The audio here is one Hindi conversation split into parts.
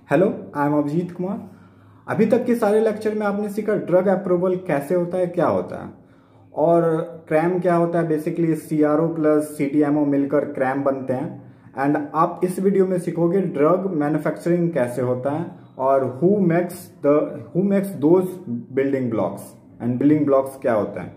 Hello, I am Abhijit Kumar. अभी तक के सारे लेक्चर में आपने सीखा ड्रग अप्रूवल कैसे होता है, क्या होता है और क्रैम क्या होता है। बेसिकली सीआरओ प्लस सीडीएमओ मिलकर क्रैम बनते हैं। एंड आप इस वीडियो में सीखोगे ड्रग मैन्युफैक्चरिंग कैसे होता है और who makes those building blocks and building blocks क्या होता है।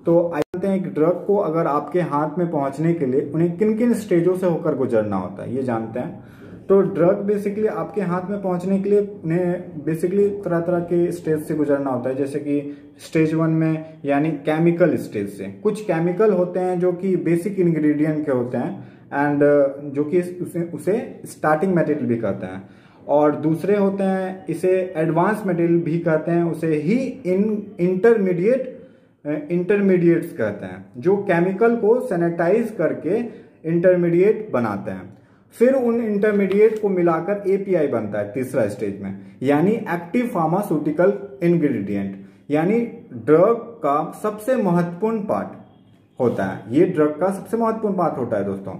तो जानते हैं एक ड्रग को अगर आपके हाथ में पहुंचने के लिए उन्हें किन किन स्टेजों से होकर गुजरना होता है, ये जानते हैं। तो ड्रग बेसिकली आपके हाथ में पहुंचने के लिए उन्हें बेसिकली तरह तरह के स्टेज से गुजरना होता है। जैसे कि स्टेज 1 में यानी केमिकल स्टेज से, कुछ केमिकल होते हैं जो कि बेसिक इंग्रेडिएंट के होते हैं एंड जो कि उसे स्टार्टिंग मटेरियल भी कहते हैं। और दूसरे होते हैं इसे एडवांस मटेरियल भी कहते हैं, उसे ही इंटरमीडिएट्स कहते हैं, जो केमिकल को सैनिटाइज करके इंटरमीडिएट बनाते हैं। फिर उन इंटरमीडिएट को मिलाकर एपीआई बनता है तीसरा स्टेज में, यानी एक्टिव फार्मास्यूटिकल इंग्रेडिएंट, यानी ड्रग का सबसे महत्वपूर्ण पार्ट होता है। ये ड्रग का सबसे महत्वपूर्ण पार्ट होता है दोस्तों,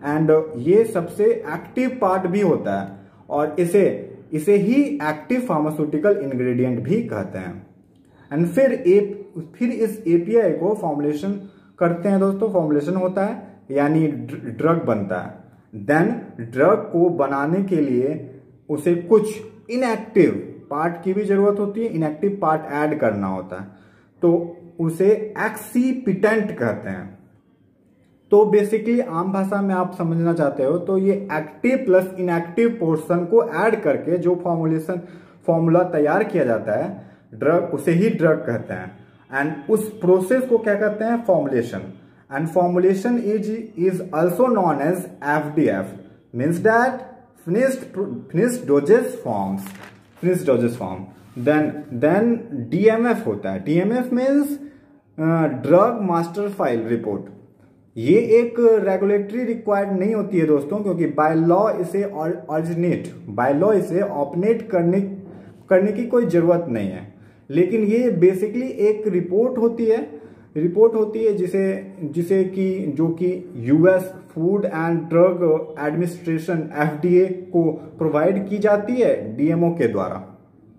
एंड ये सबसे एक्टिव पार्ट भी होता है और इसे ही एक्टिव फार्मास्यूटिकल इंग्रेडिएंट भी कहते हैं। एंड फिर इस एपीआई को फॉर्मुलेशन करते हैं दोस्तों, फॉर्मुलेशन होता है यानी ड्रग बनता है। देन ड्रग को बनाने के लिए उसे कुछ इनएक्टिव पार्ट की भी जरूरत होती है, इनएक्टिव पार्ट ऐड करना होता है, तो उसे एक्सीपिटेंट कहते हैं। तो बेसिकली आम भाषा में आप समझना चाहते हो तो ये एक्टिव प्लस इनएक्टिव पोर्शन को ऐड करके जो फॉर्मूला तैयार किया जाता है ड्रग, उसे ही ड्रग कहते हैं। एंड उस प्रोसेस को क्या कहते हैं, formulation. And formulation is also known as FDF, means that finished dosage form. Then DMF होता है। DMF means drug master file report. ये एक रेगुलेटरी रिक्वायर्ड नहीं होती है दोस्तों, क्योंकि बाय लॉ इसे ऑपरेट करने की कोई जरूरत नहीं है। लेकिन ये बेसिकली एक रिपोर्ट होती है जिसे कि जो कि US food and drug administration FDA को प्रोवाइड की जाती है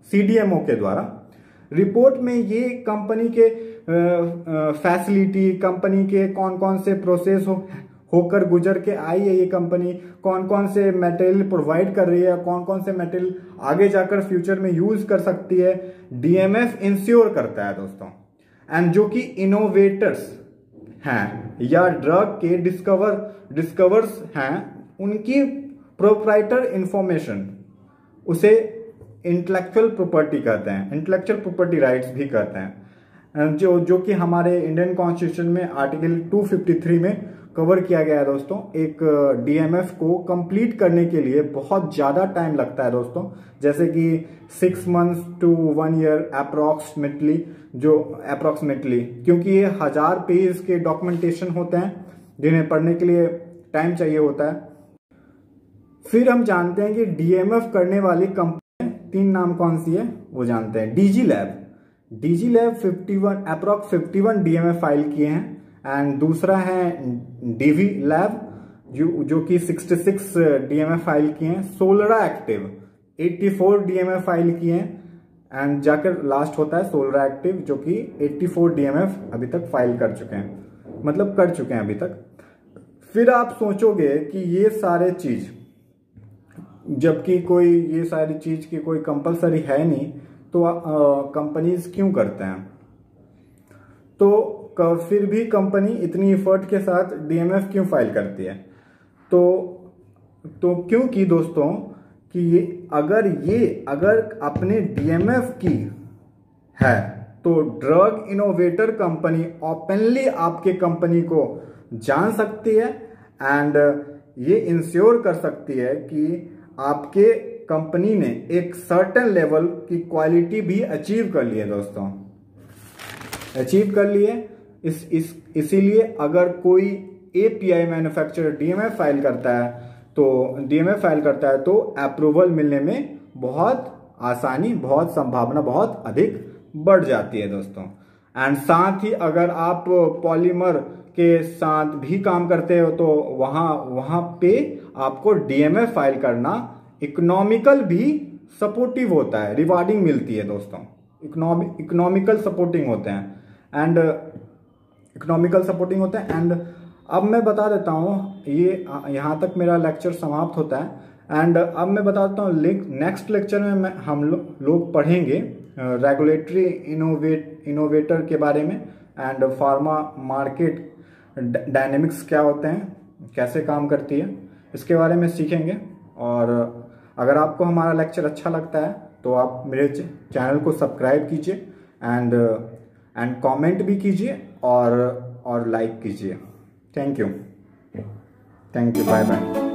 सीडीएमओ के द्वारा। रिपोर्ट में ये कंपनी के फैसिलिटी, कंपनी के कौन कौन से प्रोसेस होकर गुजर के आई है ये कंपनी, कौन कौन से मटेरियल प्रोवाइड कर रही है, कौन कौन से मटेरियल आगे जाकर फ्यूचर में यूज कर सकती है, डीएमएफ इंश्योर करता है दोस्तों। एंड जो कि इनोवेटर्स हैं या ड्रग के डिस्कवर्स हैं, उनकी प्रोप्राइटर इंफॉर्मेशन उसे इंटेलेक्चुअल प्रॉपर्टी कहते हैं, इंटेलेक्चुअल प्रॉपर्टी राइट्स भी कहते हैं, जो कि हमारे इंडियन कॉन्स्टिट्यूशन में आर्टिकल 253 में कवर किया गया है दोस्तों। एक डीएमएफ को कंप्लीट करने के लिए बहुत ज्यादा टाइम लगता है दोस्तों, जैसे कि 6 months to 1 year अप्रोक्सीमेटली, क्योंकि ये 1000 पेज के डॉक्यूमेंटेशन होते हैं जिन्हें पढ़ने के लिए टाइम चाहिए होता है। फिर हम जानते हैं कि डीएमएफ करने वाली कंपनी 3 नाम कौन सी है वो जानते हैं। डीजी लैब 51 डीएमएफ फाइल किए हैं। एंड दूसरा है डीवी लैब जो कि 66 डीएमएफ फाइल किए हैं। सोलरा एक्टिव 84 डीएमएफ फाइल किए हैं। एंड जाकर लास्ट होता है सोलरा एक्टिव जो कि 84 डीएमएफ अभी तक फाइल कर चुके हैं अभी तक। फिर आप सोचोगे कि ये सारे चीज, जबकि ये सारी चीज की कोई कंपलसरी है नहीं, तो कंपनीज क्यों करते हैं। तो फिर भी कंपनी इतनी एफर्ट के साथ डीएमएफ क्यों फाइल करती है, तो क्योंकि दोस्तों कि अगर अपने डीएमएफ की है तो ड्रग इनोवेटर कंपनी ओपनली आपके कंपनी को जान सकती है एंड ये इंश्योर कर सकती है कि आपके कंपनी ने एक सर्टेन लेवल की क्वालिटी भी अचीव कर ली है दोस्तों, इसीलिए अगर कोई एपीआई मैन्युफैक्चरर डीएमएफ फाइल करता है तो अप्रूवल मिलने में बहुत आसानी, बहुत संभावना बहुत अधिक बढ़ जाती है दोस्तों। एंड साथ ही अगर आप पॉलीमर के साथ भी काम करते हो तो वहां पे आपको डीएमएफ फाइल करना इकोनॉमिकल भी सपोर्टिव होता है, रिवार्डिंग मिलती है दोस्तों। इकोनॉमिकल सपोर्टिंग होते हैं एंड इकोनॉमिकल सपोर्टिंग होते हैं। एंड अब मैं बता देता हूँ, ये यहाँ तक मेरा लेक्चर समाप्त होता है। एंड अब मैं बता देता हूँ नेक्स्ट लेक्चर में हम लोग पढ़ेंगे रेगुलेटरी इनोवेटर के बारे में एंड फार्मा मार्केट डायनेमिक्स क्या होते हैं, कैसे काम करती है, इसके बारे में सीखेंगे। और अगर आपको हमारा लेक्चर अच्छा लगता है तो आप मेरे चैनल को सब्सक्राइब कीजिए एंड कमेंट भी कीजिए और लाइक कीजिए। Thank you, bye bye.